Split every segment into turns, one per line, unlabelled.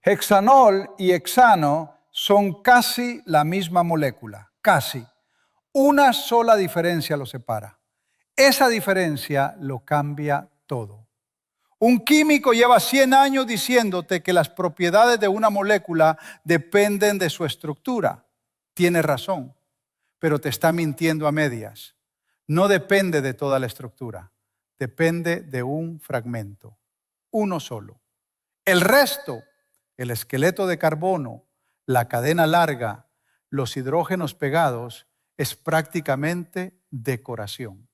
Hexanol y hexano son casi la misma molécula, casi. Una sola diferencia los separa. Esa diferencia lo cambia todo. Un químico lleva 100 años diciéndote que las propiedades de una molécula dependen de su estructura. Tiene razón, pero te está mintiendo a medias. No depende de toda la estructura, depende de un fragmento, uno solo. El resto, el esqueleto de carbono, la cadena larga, los hidrógenos pegados, es prácticamente decoración.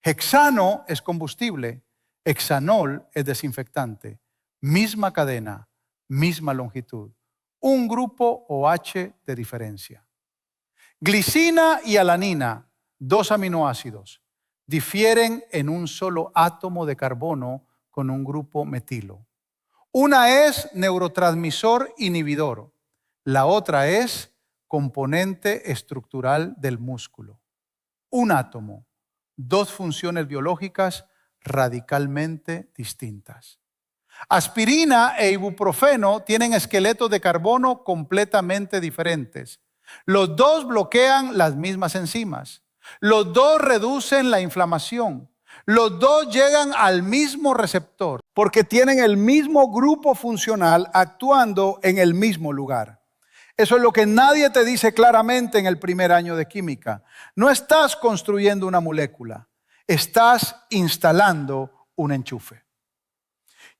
Hexano es combustible, hexanol es desinfectante. Misma cadena, misma longitud. Un grupo OH de diferencia. Glicina y alanina, dos aminoácidos, difieren en un solo átomo de carbono con un grupo metilo. Una es neurotransmisor inhibidor, la otra es componente estructural del músculo. Un átomo, dos funciones biológicas radicalmente distintas. Aspirina e ibuprofeno tienen esqueletos de carbono completamente diferentes. Los dos bloquean las mismas enzimas. Los dos reducen la inflamación. Los dos llegan al mismo receptor porque tienen el mismo grupo funcional actuando en el mismo lugar. Eso es lo que nadie te dice claramente en el primer año de química. No estás construyendo una molécula, estás instalando un enchufe.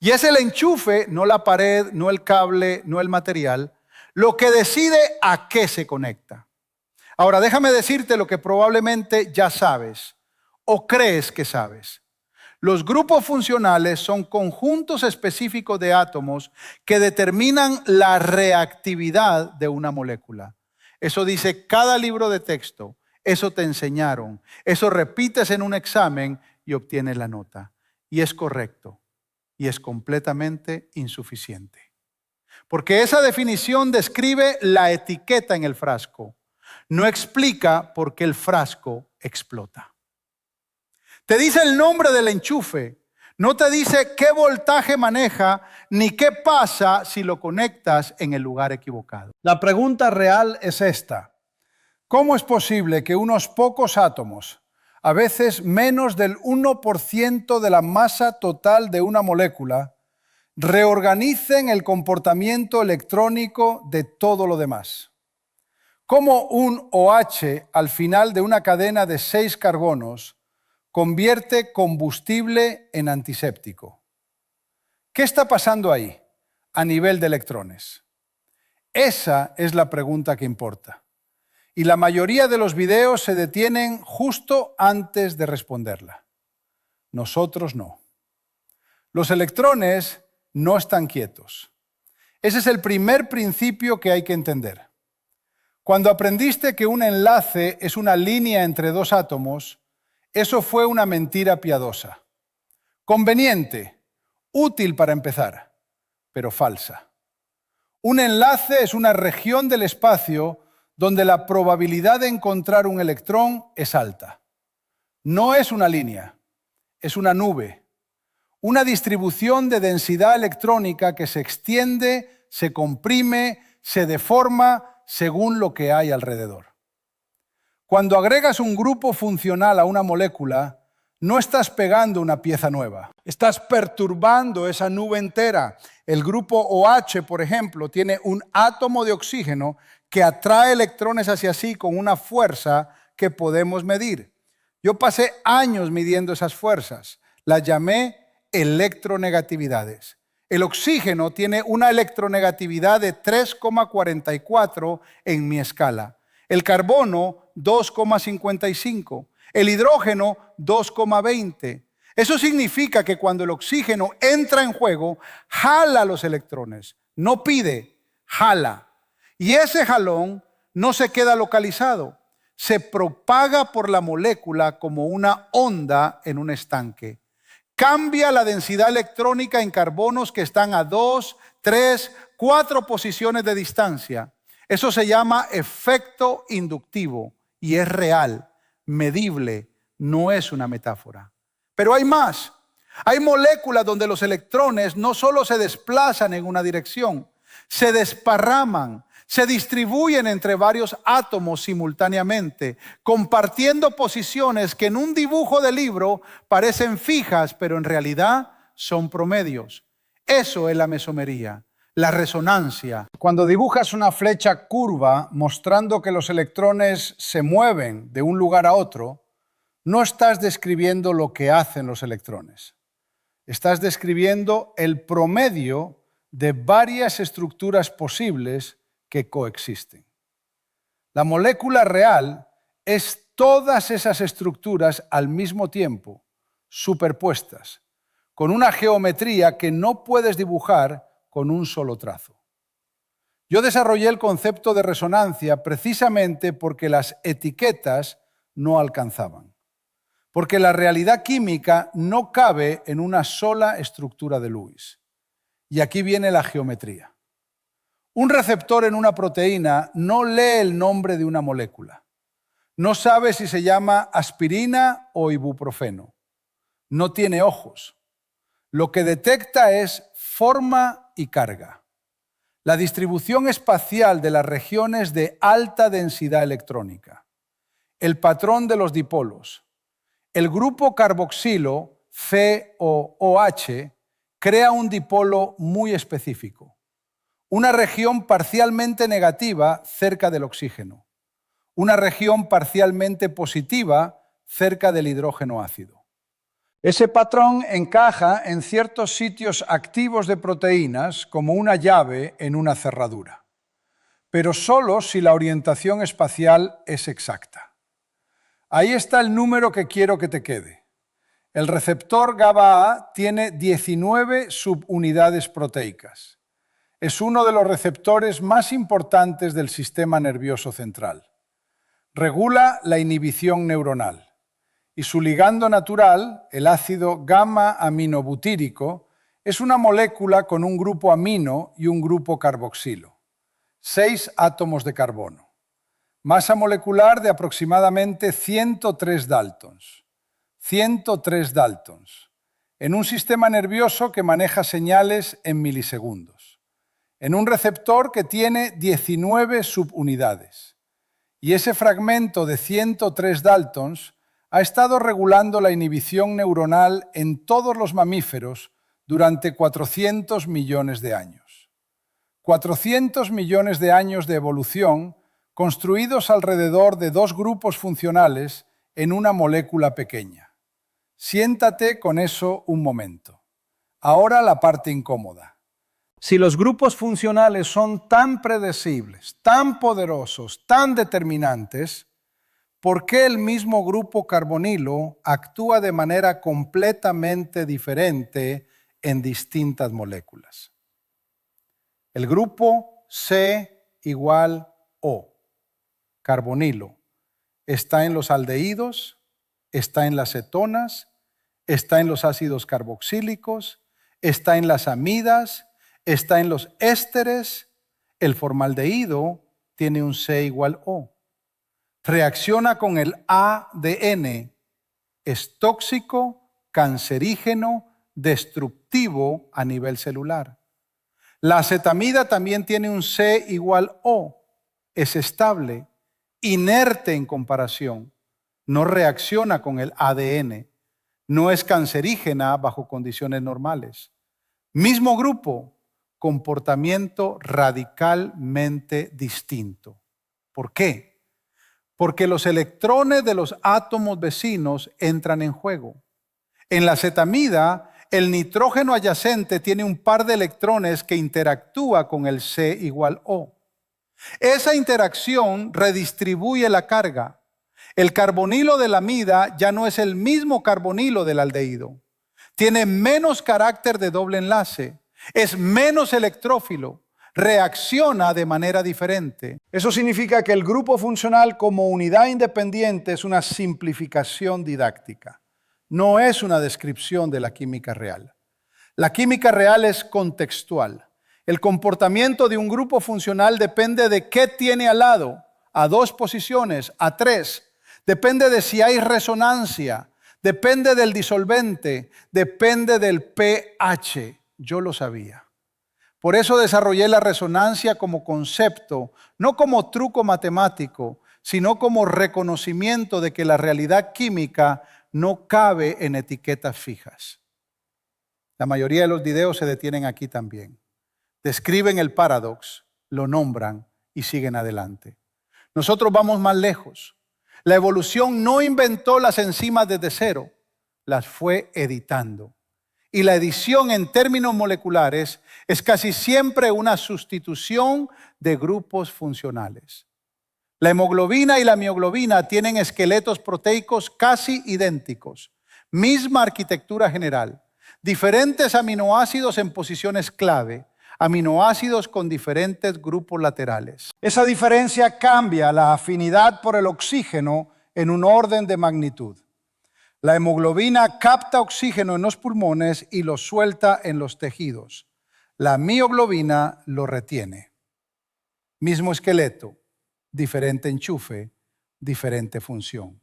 Y es el enchufe, no la pared, no el cable, no el material, lo que decide a qué se conecta. Ahora, déjame decirte lo que probablemente ya sabes o crees que sabes. Los grupos funcionales son conjuntos específicos de átomos que determinan la reactividad de una molécula. Eso dice cada libro de texto, eso te enseñaron, eso repites en un examen y obtienes la nota. Y es correcto y es completamente insuficiente. Porque esa definición describe la etiqueta en el frasco, no explica por qué el frasco explota. Te dice el nombre del enchufe, no te dice qué voltaje maneja ni qué pasa si lo conectas en el lugar equivocado. La pregunta real es esta: ¿cómo es posible que unos pocos átomos, a veces menos del 1% de la masa total de una molécula, reorganicen el comportamiento electrónico de todo lo demás? ¿Cómo un OH al final de una cadena de 6 carbonos convierte combustible en antiséptico? ¿Qué está pasando ahí a nivel de electrones? Esa es la pregunta que importa. Y la mayoría de los videos se detienen justo antes de responderla. Nosotros no. Los electrones no están quietos. Ese es el primer principio que hay que entender. Cuando aprendiste que un enlace es una línea entre dos átomos, eso fue una mentira piadosa. Conveniente, útil para empezar, pero falsa. Un enlace es una región del espacio donde la probabilidad de encontrar un electrón es alta. No es una línea, es una nube. Una distribución de densidad electrónica que se extiende, se comprime, se deforma según lo que hay alrededor. Cuando agregas un grupo funcional a una molécula, no estás pegando una pieza nueva, estás perturbando esa nube entera. El grupo OH, por ejemplo, tiene un átomo de oxígeno que atrae electrones hacia sí con una fuerza que podemos medir. Yo pasé años midiendo esas fuerzas, las llamé electronegatividades. El oxígeno tiene una electronegatividad de 3,44 en mi escala. El carbono, 2,55. El hidrógeno, 2,20. Eso significa que cuando el oxígeno entra en juego, jala los electrones. No pide, jala. Y ese jalón no se queda localizado. Se propaga por la molécula como una onda en un estanque. Cambia la densidad electrónica en carbonos que están a 2, 3, 4 posiciones de distancia. Eso se llama efecto inductivo y es real, medible, no es una metáfora. Pero hay más. Hay moléculas donde los electrones no solo se desplazan en una dirección, se desparraman, se distribuyen entre varios átomos simultáneamente, compartiendo posiciones que en un dibujo de libro parecen fijas, pero en realidad son promedios. Eso es la mesomería, la resonancia. Cuando dibujas una flecha curva mostrando que los electrones se mueven de un lugar a otro, no estás describiendo lo que hacen los electrones. Estás describiendo el promedio de varias estructuras posibles que coexisten. La molécula real es todas esas estructuras al mismo tiempo, superpuestas, con una geometría que no puedes dibujar con un solo trazo. Yo desarrollé el concepto de resonancia precisamente porque las etiquetas no alcanzaban, porque la realidad química no cabe en una sola estructura de Lewis. Y aquí viene la geometría. Un receptor en una proteína no lee el nombre de una molécula. No sabe si se llama aspirina o ibuprofeno. No tiene ojos. Lo que detecta es forma y carga. La distribución espacial de las regiones de alta densidad electrónica. El patrón de los dipolos. El grupo carboxilo, COOH, crea un dipolo muy específico. Una región parcialmente negativa cerca del oxígeno. Una región parcialmente positiva cerca del hidrógeno ácido. Ese patrón encaja en ciertos sitios activos de proteínas como una llave en una cerradura, pero solo si la orientación espacial es exacta. Ahí está el número que quiero que te quede. El receptor GABA-A tiene 19 subunidades proteicas. Es uno de los receptores más importantes del sistema nervioso central. Regula la inhibición neuronal. Y su ligando natural, el ácido gamma-aminobutírico, es una molécula con un grupo amino y un grupo carboxilo. 6 átomos de carbono. Masa molecular de aproximadamente 103 daltons. 103 daltons. En un sistema nervioso que maneja señales en milisegundos. En un receptor que tiene 19 subunidades. Y ese fragmento de 103 daltons ha estado regulando la inhibición neuronal en todos los mamíferos durante 400 millones de años. 400 millones de años de evolución construidos alrededor de dos grupos funcionales en una molécula pequeña. Siéntate con eso un momento. Ahora la parte incómoda. Si los grupos funcionales son tan predecibles, tan poderosos, tan determinantes, ¿por qué el mismo grupo carbonilo actúa de manera completamente diferente en distintas moléculas? El grupo C igual O, carbonilo, está en los aldehídos, está en las cetonas, está en los ácidos carboxílicos, está en las amidas, está en los ésteres. El formaldehído tiene un C igual O. Reacciona con el ADN. Es tóxico, cancerígeno, destructivo a nivel celular. La acetamida también tiene un C igual O. Es estable, inerte en comparación. No reacciona con el ADN. No es cancerígena bajo condiciones normales. Mismo grupo, comportamiento radicalmente distinto. ¿Por qué? Porque los electrones de los átomos vecinos entran en juego. En la acetamida, el nitrógeno adyacente tiene un par de electrones que interactúa con el C igual O. Esa interacción redistribuye la carga. El carbonilo de la amida ya no es el mismo carbonilo del aldehído. Tiene menos carácter de doble enlace, es menos electrófilo, reacciona de manera diferente. Eso significa que el grupo funcional como unidad independiente es una simplificación didáctica. No es una descripción de la química real. La química real es contextual. El comportamiento de un grupo funcional depende de qué tiene al lado, a 2 posiciones, a 3. Depende de si hay resonancia, depende del disolvente, depende del pH. Yo lo sabía. Por eso desarrollé la resonancia como concepto, no como truco matemático, sino como reconocimiento de que la realidad química no cabe en etiquetas fijas. La mayoría de los videos se detienen aquí también. Describen el paradox, lo nombran y siguen adelante. Nosotros vamos más lejos. La evolución no inventó las enzimas desde cero, las fue editando. Y la edición en términos moleculares es casi siempre una sustitución de grupos funcionales. La hemoglobina y la mioglobina tienen esqueletos proteicos casi idénticos, misma arquitectura general, diferentes aminoácidos en posiciones clave, aminoácidos con diferentes grupos laterales. Esa diferencia cambia la afinidad por el oxígeno en un orden de magnitud. La hemoglobina capta oxígeno en los pulmones y lo suelta en los tejidos. La mioglobina lo retiene. Mismo esqueleto, diferente enchufe, diferente función.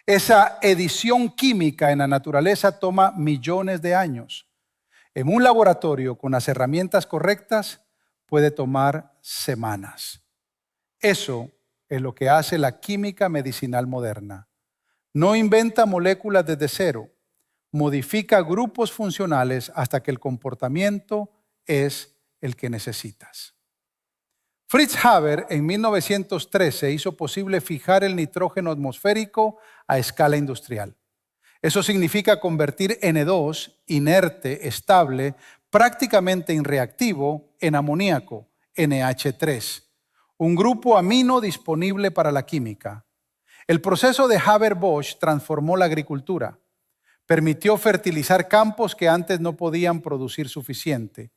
Esa edición química en la naturaleza toma millones de años. En un laboratorio con las herramientas correctas puede tomar semanas. Eso es lo que hace la química medicinal moderna. No inventa moléculas desde cero, modifica grupos funcionales hasta que el comportamiento es el que necesitas. Fritz Haber en 1913 hizo posible fijar el nitrógeno atmosférico a escala industrial. Eso significa convertir N2, inerte, estable, prácticamente inreactivo, en amoníaco, NH3, un grupo amino disponible para la química. El proceso de Haber-Bosch transformó la agricultura. Permitió fertilizar campos que antes no podían producir suficiente.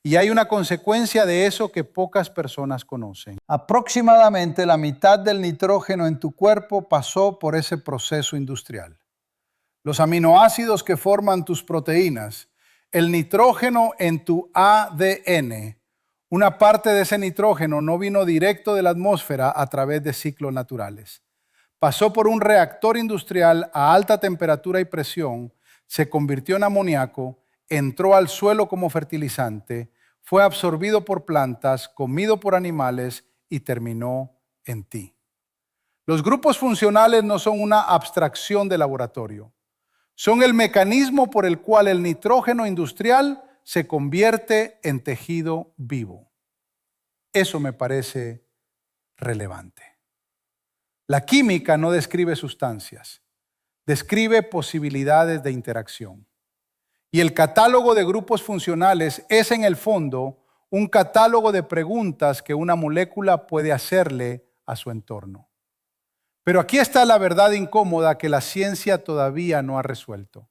Y hay una consecuencia de eso que pocas personas conocen. Aproximadamente la mitad del nitrógeno en tu cuerpo pasó por ese proceso industrial. Los aminoácidos que forman tus proteínas, el nitrógeno en tu ADN, una parte de ese nitrógeno no vino directo de la atmósfera a través de ciclos naturales. Pasó por un reactor industrial a alta temperatura y presión, se convirtió en amoníaco, entró al suelo como fertilizante, fue absorbido por plantas, comido por animales y terminó en ti. Los grupos funcionales no son una abstracción de laboratorio. Son el mecanismo por el cual el nitrógeno industrial se convierte en tejido vivo. Eso me parece relevante. La química no describe sustancias, describe posibilidades de interacción. Y el catálogo de grupos funcionales es en el fondo un catálogo de preguntas que una molécula puede hacerle a su entorno. Pero aquí está la verdad incómoda que la ciencia todavía no ha resuelto.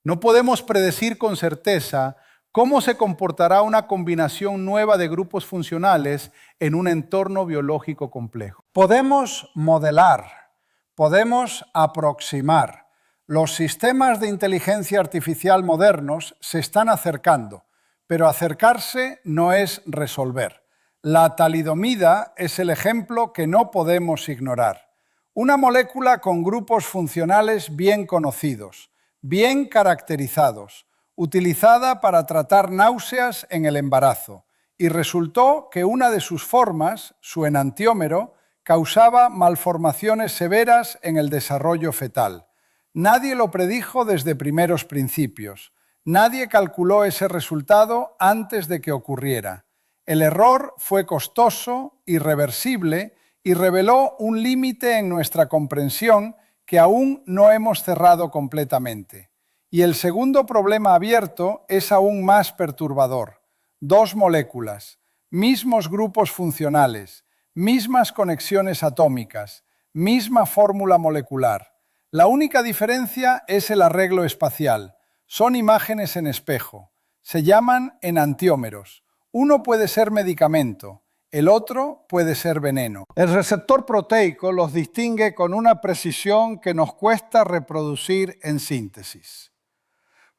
No podemos predecir con certeza cómo se comportará una combinación nueva de grupos funcionales en un entorno biológico complejo. Podemos modelar, podemos aproximar. Los sistemas de inteligencia artificial modernos se están acercando, pero acercarse no es resolver. La talidomida es el ejemplo que no podemos ignorar. Una molécula con grupos funcionales bien conocidos, bien caracterizados, utilizada para tratar náuseas en el embarazo, y resultó que una de sus formas, su enantiómero, causaba malformaciones severas en el desarrollo fetal. Nadie lo predijo desde primeros principios. Nadie calculó ese resultado antes de que ocurriera. El error fue costoso, irreversible y reveló un límite en nuestra comprensión que aún no hemos cerrado completamente. Y el segundo problema abierto es aún más perturbador. Dos moléculas, mismos grupos funcionales, mismas conexiones atómicas, misma fórmula molecular. La única diferencia es el arreglo espacial. Son imágenes en espejo. Se llaman enantiómeros. Uno puede ser medicamento, el otro puede ser veneno. El receptor proteico los distingue con una precisión que nos cuesta reproducir en síntesis.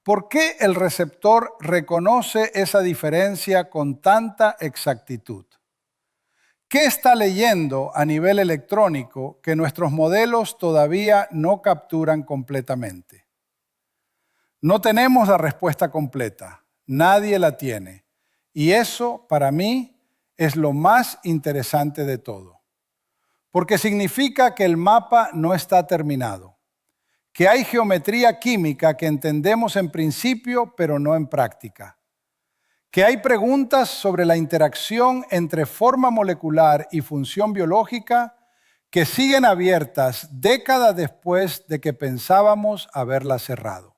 ¿Por qué el receptor reconoce esa diferencia con tanta exactitud? ¿Qué está leyendo a nivel electrónico que nuestros modelos todavía no capturan completamente? No tenemos la respuesta completa, nadie la tiene. Y eso, para mí, es lo más interesante de todo. Porque significa que el mapa no está terminado, que hay geometría química que entendemos en principio, pero no en práctica, que hay preguntas sobre la interacción entre forma molecular y función biológica que siguen abiertas décadas después de que pensábamos haberlas cerrado.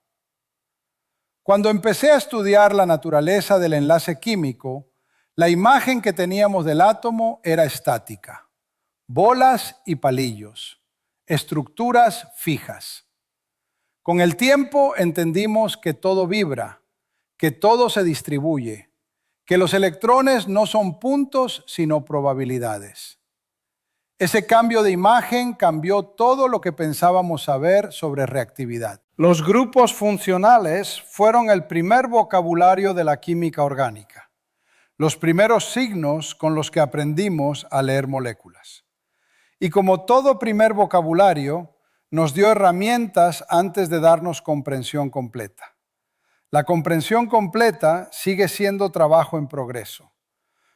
Cuando empecé a estudiar la naturaleza del enlace químico, la imagen que teníamos del átomo era estática, bolas y palillos, estructuras fijas. Con el tiempo entendimos que todo vibra, que todo se distribuye, que los electrones no son puntos sino probabilidades. Ese cambio de imagen cambió todo lo que pensábamos saber sobre reactividad. Los grupos funcionales fueron el primer vocabulario de la química orgánica, los primeros signos con los que aprendimos a leer moléculas. Y como todo primer vocabulario, nos dio herramientas antes de darnos comprensión completa. La comprensión completa sigue siendo trabajo en progreso.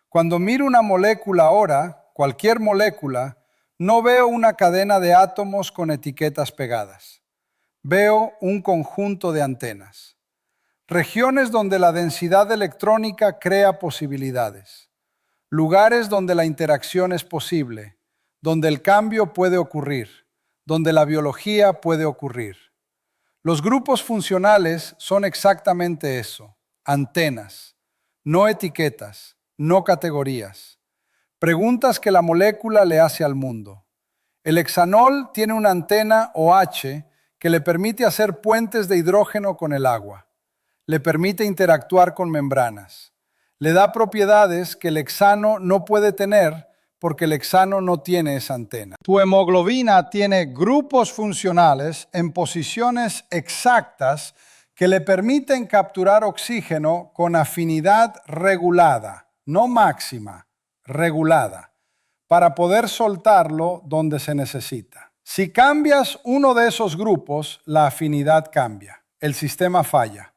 Cuando miro una molécula ahora, cualquier molécula, no veo una cadena de átomos con etiquetas pegadas. Veo un conjunto de antenas. Regiones donde la densidad electrónica crea posibilidades. Lugares donde la interacción es posible, donde el cambio puede ocurrir, donde la biología puede ocurrir. Los grupos funcionales son exactamente eso, antenas, no etiquetas, no categorías. Preguntas que la molécula le hace al mundo. El hexanol tiene una antena OH que le permite hacer puentes de hidrógeno con el agua. Le permite interactuar con membranas. Le da propiedades que el hexano no puede tener porque el hexano no tiene esa antena. Tu hemoglobina tiene grupos funcionales en posiciones exactas que le permiten capturar oxígeno con afinidad regulada, no máxima, regulada, para poder soltarlo donde se necesita. Si cambias uno de esos grupos, la afinidad cambia, el sistema falla,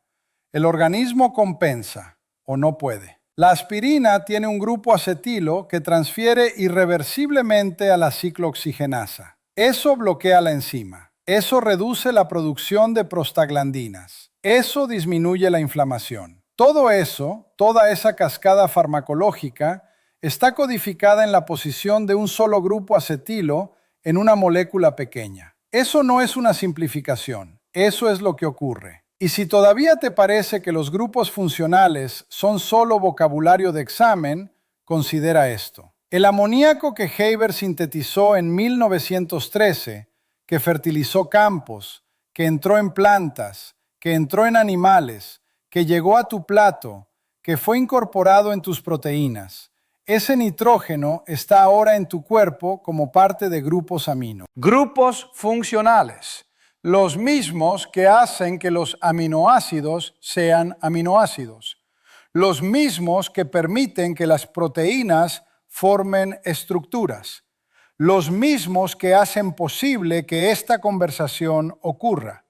el organismo compensa o no puede. La aspirina tiene un grupo acetilo que transfiere irreversiblemente a la ciclooxigenasa. Eso bloquea la enzima. Eso reduce la producción de prostaglandinas. Eso disminuye la inflamación. Todo eso, toda esa cascada farmacológica, está codificada en la posición de un solo grupo acetilo en una molécula pequeña. Eso no es una simplificación. Eso es lo que ocurre. Y si todavía te parece que los grupos funcionales son solo vocabulario de examen, considera esto. El amoníaco que Haber sintetizó en 1913, que fertilizó campos, que entró en plantas, que entró en animales, que llegó a tu plato, que fue incorporado en tus proteínas, ese nitrógeno está ahora en tu cuerpo como parte de grupos amino. Grupos funcionales. Los mismos que hacen que los aminoácidos sean aminoácidos. Los mismos que permiten que las proteínas formen estructuras. Los mismos que hacen posible que esta conversación ocurra.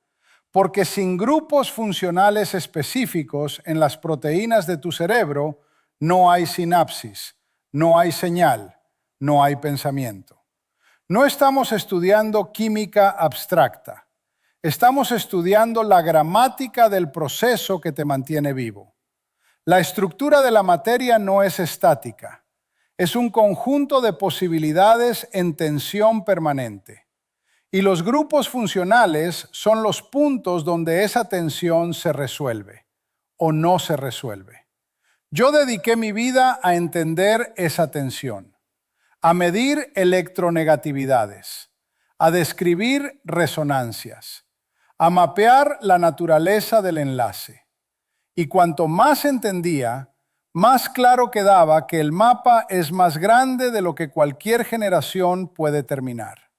Porque sin grupos funcionales específicos en las proteínas de tu cerebro, no hay sinapsis, no hay señal, no hay pensamiento. No estamos estudiando química abstracta. Estamos estudiando la gramática del proceso que te mantiene vivo. La estructura de la materia no es estática. Es un conjunto de posibilidades en tensión permanente. Y los grupos funcionales son los puntos donde esa tensión se resuelve o no se resuelve. Yo dediqué mi vida a entender esa tensión, a medir electronegatividades, a describir resonancias, a mapear la naturaleza del enlace. Y cuanto más entendía, más claro quedaba que el mapa es más grande de lo que cualquier generación puede terminar.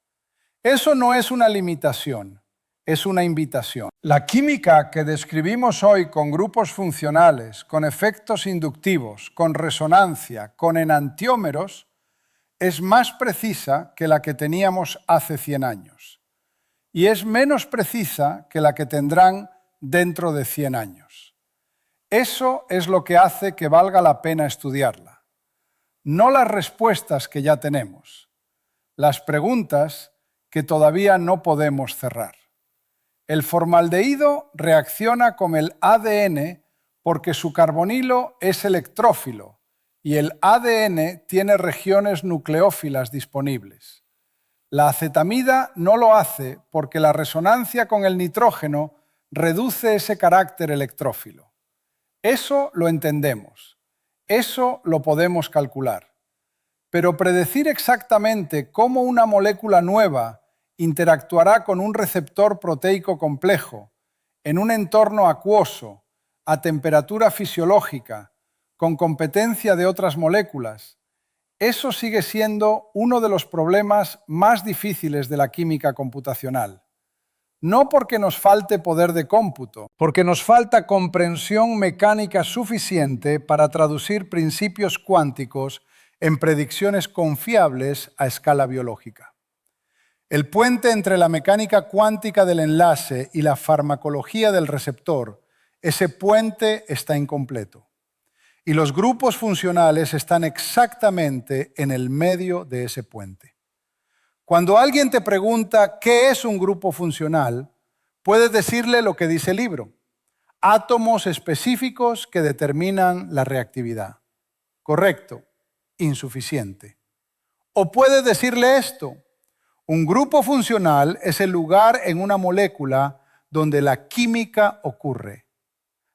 Eso no es una limitación, es una invitación. La química que describimos hoy con grupos funcionales, con efectos inductivos, con resonancia, con enantiómeros, es más precisa que la que teníamos hace 100 años y es menos precisa que la que tendrán dentro de 100 años. Eso es lo que hace que valga la pena estudiarla. No las respuestas que ya tenemos, las preguntas que todavía no podemos cerrar. El formaldehído reacciona con el ADN porque su carbonilo es electrófilo y el ADN tiene regiones nucleófilas disponibles. La acetamida no lo hace porque la resonancia con el nitrógeno reduce ese carácter electrófilo. Eso lo entendemos, eso lo podemos calcular. Pero predecir exactamente cómo una molécula nueva interactuará con un receptor proteico complejo en un entorno acuoso, a temperatura fisiológica, con competencia de otras moléculas, eso sigue siendo uno de los problemas más difíciles de la química computacional. No porque nos falte poder de cómputo, porque nos falta comprensión mecánica suficiente para traducir principios cuánticos en predicciones confiables a escala biológica. El puente entre la mecánica cuántica del enlace y la farmacología del receptor, ese puente está incompleto. Y los grupos funcionales están exactamente en el medio de ese puente. Cuando alguien te pregunta qué es un grupo funcional, puedes decirle lo que dice el libro: átomos específicos que determinan la reactividad. Correcto, insuficiente. O puedes decirle esto: un grupo funcional es el lugar en una molécula donde la química ocurre,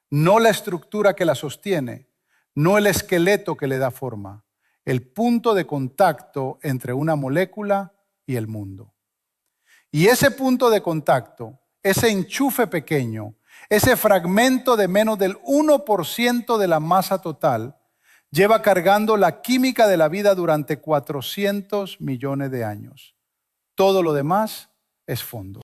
no la estructura que la sostiene, no el esqueleto que le da forma, el punto de contacto entre una molécula y el mundo. Y ese punto de contacto, ese enchufe pequeño, ese fragmento de menos del 1% de la masa total, lleva cargando la química de la vida durante 400 millones de años. Todo lo demás es fondo.